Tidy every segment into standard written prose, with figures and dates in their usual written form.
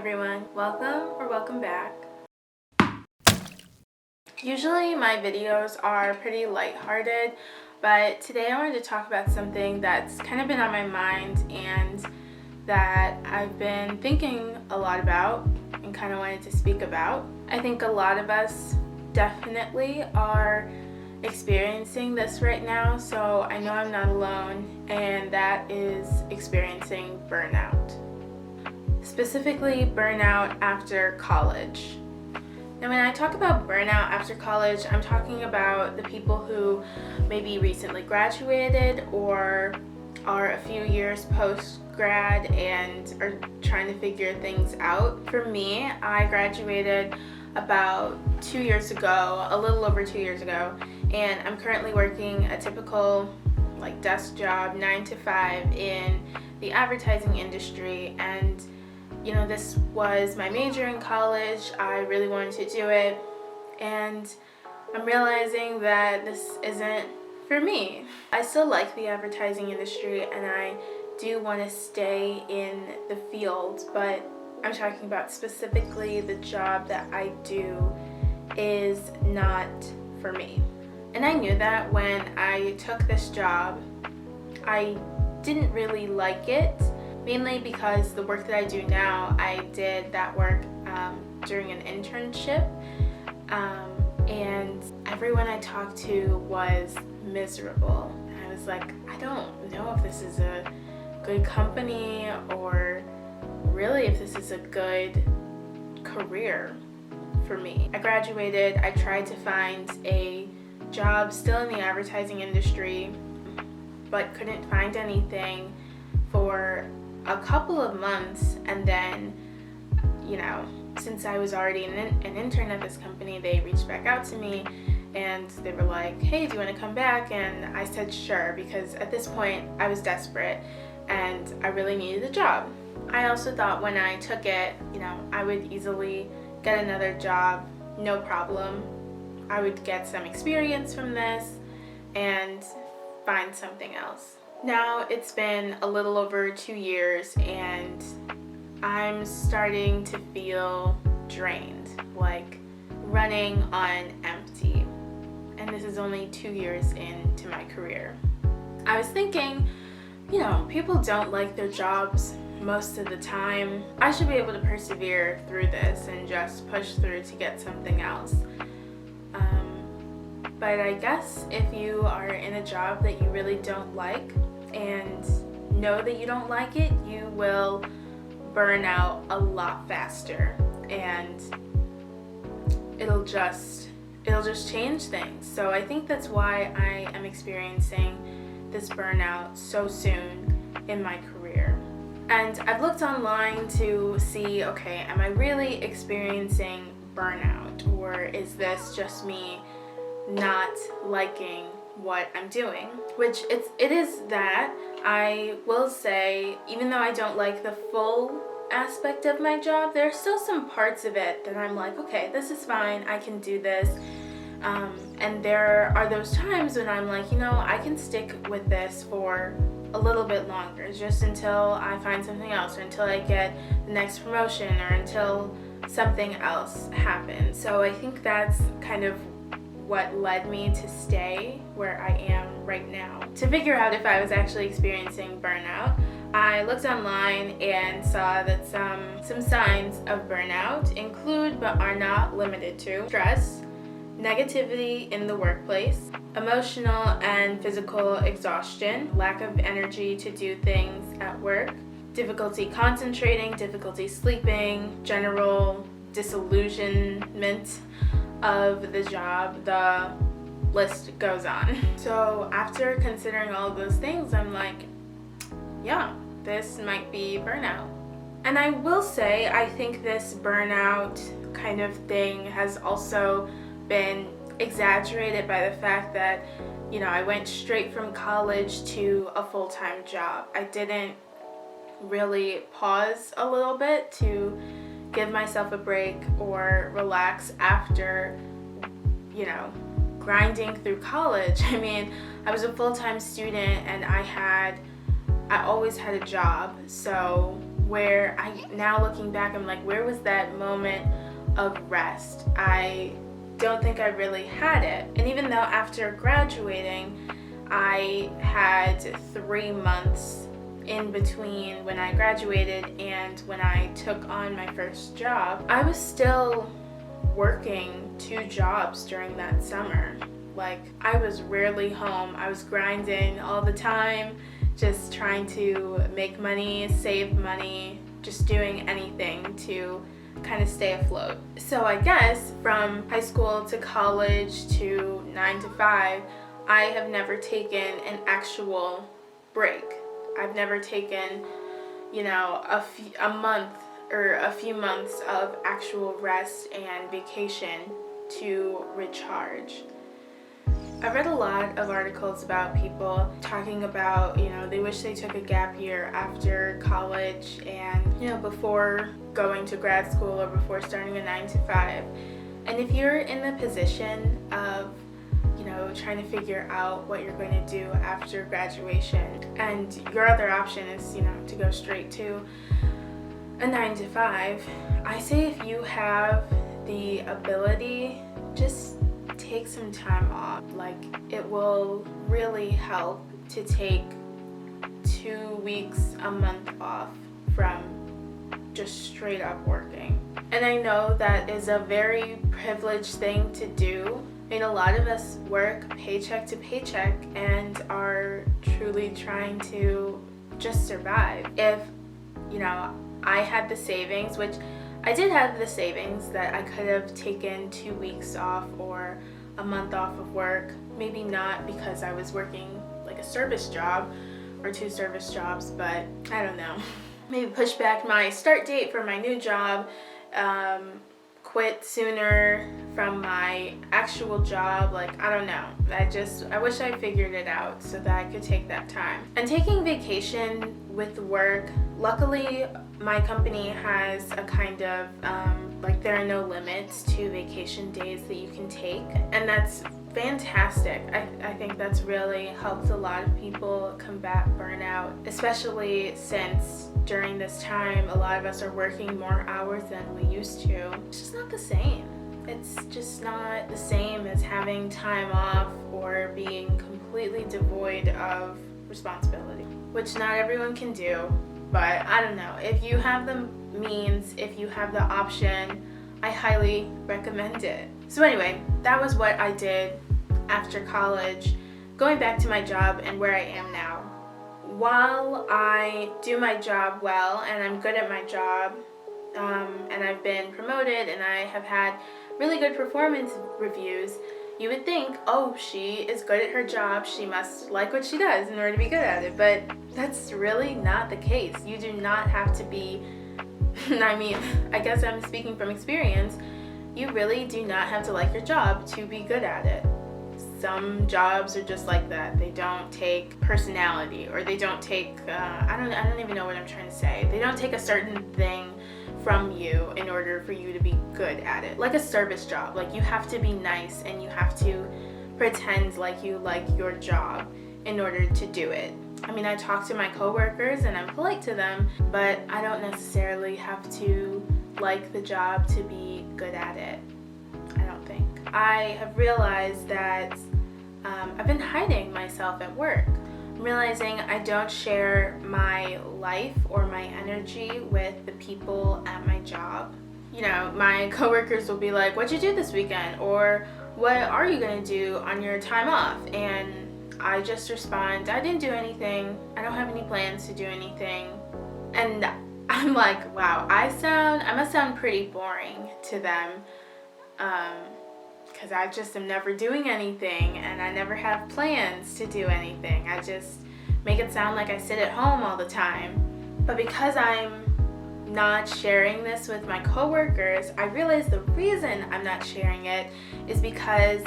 everyone, welcome back. Usually my videos are pretty lighthearted, but today I wanted to talk about something that's kind of been on my mind and that I've been thinking a lot about and kind of wanted to speak about. I think a lot of us definitely are experiencing this right now, so I know I'm not alone, and that is experiencing burnout. Specifically, burnout after college. Now, when I talk about burnout after college, I'm talking about the people who maybe recently graduated or are a few years post-grad and are trying to figure things out. For me, I graduated about 2 years ago, a little over 2 years ago, and I'm currently working a typical desk job, 9 to 5 in the advertising industry. And this was my major in college. I really wanted to do it, and I'm realizing that this isn't for me. I still like the advertising industry and I do want to stay in the field, but I'm talking about specifically the job that I do is not for me. And I knew that when I took this job. I didn't really like it, mainly because the work that I do now, I did that work during an internship, and everyone I talked to was miserable. And I was like, I don't know if this is a good company or really if this is a good career for me. I graduated, I tried to find a job still in the advertising industry, but couldn't find anything for a couple of months. And then, since I was already an intern at this company, they reached back out to me and they were like, hey, do you want to come back? And I said sure, because at this point I was desperate and I really needed a job. I also thought when I took it, I would easily get another job, no problem. I would get some experience from this and find something else. Now it's been a little over 2 years and I'm starting to feel drained, like running on empty. And this is only 2 years into my career. I was thinking, people don't like their jobs most of the time. I should be able to persevere through this and just push through to get something else. But I guess if you are in a job that you really don't like and know that you don't like it, you will burn out a lot faster, and it'll just change things. So I think that's why I am experiencing this burnout so soon in my career. And I've looked online to see, okay, am I really experiencing burnout, or is this just me not liking what I'm doing? Which it is that. I will say, even though I don't like the full aspect of my job, there are still some parts of it that I'm like, okay, this is fine, I can do this. And there are those times when I'm like, I can stick with this for a little bit longer, just until I find something else, or until I get the next promotion, or until something else happens. So I think that's kind of what led me to stay where I am right now. To figure out if I was actually experiencing burnout, I looked online and saw that some signs of burnout include, but are not limited to, stress, negativity in the workplace, emotional and physical exhaustion, lack of energy to do things at work, difficulty concentrating, difficulty sleeping, general disillusionment of the job. The list goes on. So after considering all of those things, I'm like, yeah, this might be burnout. And I will say, I think this burnout kind of thing has also been exaggerated by the fact that, I went straight from college to a full-time job. I didn't really pause a little bit to give myself a break or relax after, grinding through college. I mean, I was a full-time student and I always had a job. So where now looking back, I'm like, where was that moment of rest? I don't think I really had it. And even though after graduating, I had 3 months in between when I graduated and when I took on my first job, I was still working 2 jobs during that summer. Like, I was rarely home. I was grinding all the time, just trying to make money, save money, just doing anything to kind of stay afloat. So I guess from high school to college to 9 to 5, I have never taken an actual break. I've never taken, a month or a few months of actual rest and vacation to recharge. I read a lot of articles about people talking about, they wish they took a gap year after college and, before going to grad school or before starting a 9 to 5. And if you're in the position of, trying to figure out what you're going to do after graduation, and your other option is, to go straight to a 9 to 5, I say if you have the ability, just take some time off. Like, it will really help to take 2 weeks, a month off from just straight up working. And I know that is a very privileged thing to do. I mean, a lot of us work paycheck to paycheck and are truly trying to just survive. If, I had the savings, which I did have the savings that I could have taken 2 weeks off or a month off of work. Maybe not because I was working like a service job or 2 service jobs, but I don't know. Maybe push back my start date for my new job, quit sooner from my actual job. Like, I don't know. I wish I figured it out so that I could take that time. And taking vacation with work, luckily my company has a kind of, there are no limits to vacation days that you can take. And that's fantastic. I think that's really helped a lot of people combat burnout, especially since during this time a lot of us are working more hours than we used to. It's just not the same. It's just not the same as having time off or being completely devoid of responsibility, which not everyone can do. But I don't know, if you have the means, if you have the option, I highly recommend it. So anyway, that was what I did after college, going back to my job and where I am now. While I do my job well and I'm good at my job, and I've been promoted and I have had really good performance reviews, you would think, oh, she is good at her job, she must like what she does in order to be good at it. But that's really not the case. You do not have to be, I guess I'm speaking from experience, you really do not have to like your job to be good at it. Some jobs are just like that. They don't take personality, or they don't take, I don't even know what I'm trying to say. They don't take a certain thing from you in order for you to be good at it. Like a service job, like you have to be nice and you have to pretend like you like your job in order to do it. I talk to my coworkers and I'm polite to them, but I don't necessarily have to like the job to be good at it. I don't think. I have realized that I've been hiding myself at work. I'm realizing I don't share my life or my energy with the people at my job. My coworkers will be like, what'd you do this weekend? Or what are you gonna do on your time off? And I just respond, I didn't do anything. I don't have any plans to do anything. And I'm like, wow, I must sound pretty boring to them. Because I just am never doing anything and I never have plans to do anything. I just make it sound like I sit at home all the time. But because I'm not sharing this with my coworkers, I realize the reason I'm not sharing it is because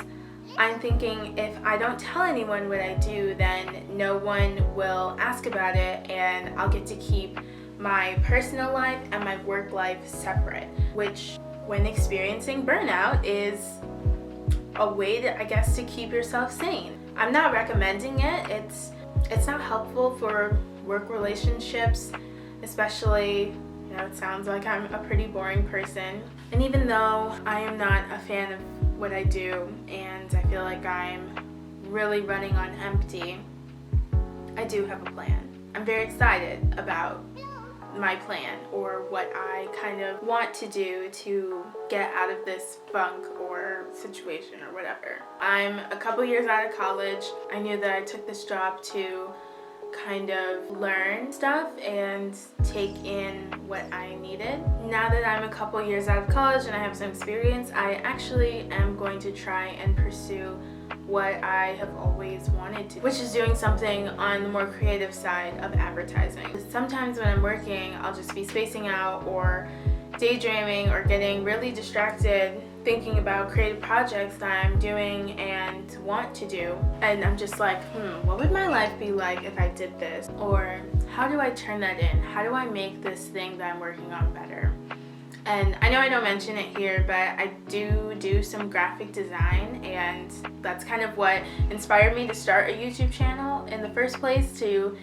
I'm thinking if I don't tell anyone what I do, then no one will ask about it and I'll get to keep my personal life and my work life separate, which when experiencing burnout is a way to, I guess, to keep yourself sane. I'm not recommending it. It's not helpful for work relationships especially, it sounds like I'm a pretty boring person. And even though I am not a fan of what I do and I feel like I'm really running on empty, I do have a plan. I'm very excited about my plan, or what I kind of want to do to get out of this funk or situation or whatever. I'm a couple years out of college. I knew that I took this job to kind of learn stuff and take in what I needed. Now that I'm a couple years out of college and I have some experience, I actually am going to try and pursue what I have always wanted to, which is doing something on the more creative side of advertising. Sometimes when I'm working, I'll just be spacing out or daydreaming or getting really distracted thinking about creative projects that I'm doing and want to do. And I'm just like, what would my life be like if I did this? Or how do I turn that in? How do I make this thing that I'm working on better? And I know I don't mention it here, but I do some graphic design, and that's kind of what inspired me to start a YouTube channel in the first place, to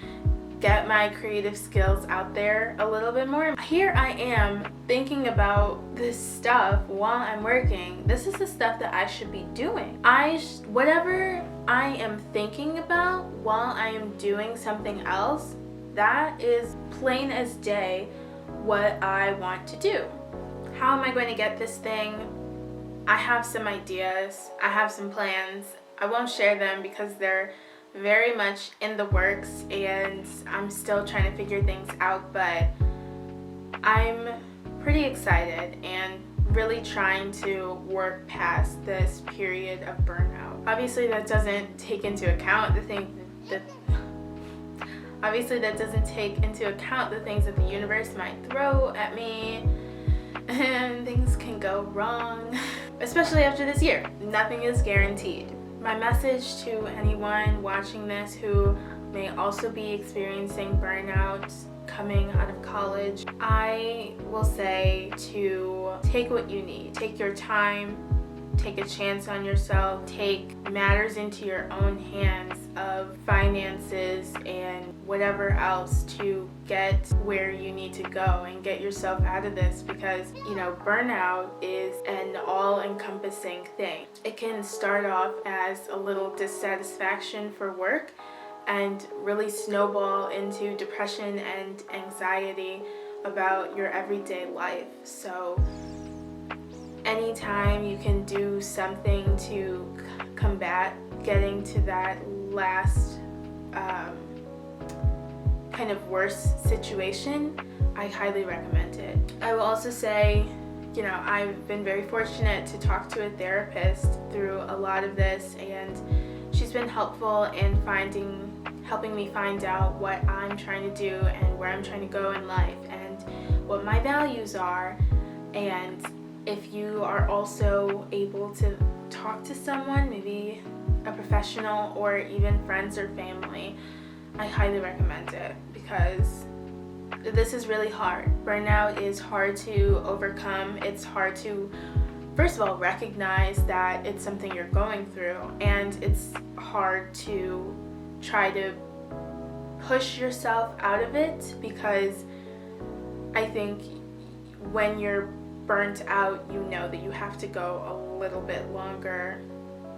get my creative skills out there a little bit more. Here I am thinking about this stuff while I'm working. This is the stuff that I should be doing. Whatever I am thinking about while I am doing something else, that is plain as day what I want to do. How am I going to get this thing? I have some ideas. I have some plans. I won't share them because they're very much in the works and I'm still trying to figure things out, but I'm pretty excited and really trying to work past this period of burnout. Obviously that doesn't take into account the things that the universe might throw at me, and things can go wrong, especially after this year. Nothing is guaranteed. My message to anyone watching this who may also be experiencing burnout coming out of college, I will say to take what you need. Take your time, take a chance on yourself, take matters into your own hands of finances and whatever else to get where you need to go and get yourself out of this, because burnout is an all-encompassing thing. It can start off as a little dissatisfaction for work and really snowball into depression and anxiety about your everyday life. So anytime you can do something to combat getting to that last kind of worse situation, I highly recommend it. I will also say, I've been very fortunate to talk to a therapist through a lot of this, and she's been helpful in helping me find out what I'm trying to do and where I'm trying to go in life and what my values are. And if you are also able to talk to someone, maybe a professional or even friends or family, I highly recommend it, because this is really hard. Burnout is hard to overcome. It's hard to, first of all, recognize that it's something you're going through, and it's hard to try to push yourself out of it, because I think when you're burnt out, that you have to go a little bit longer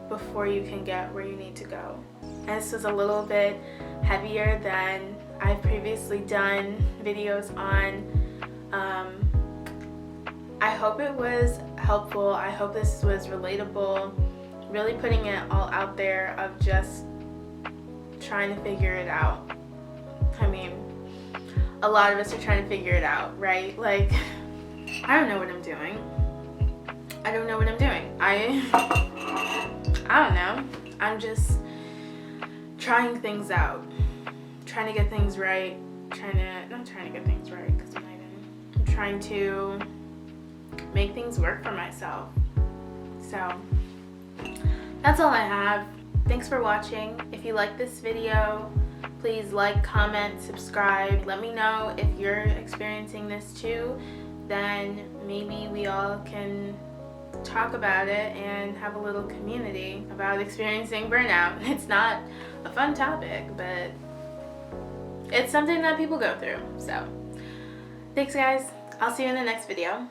before you can get where you need to go. And this is a little bit heavier than I've previously done videos on. I hope it was helpful. I hope this was relatable. Really putting it all out there of just trying to figure it out. I mean, a lot of us are trying to figure it out, right? Like, I don't know what I'm doing. I don't know. I'm just trying things out. Trying to get things right. Not trying to get things right, because I'm trying to make things work for myself. So, that's all I have. Thanks for watching. If you like this video, please like, comment, subscribe. Let me know if you're experiencing this too. Then maybe we all can talk about it and have a little community about experiencing burnout. It's not a fun topic, but it's something that people go through. So thanks guys. I'll see you in the next video.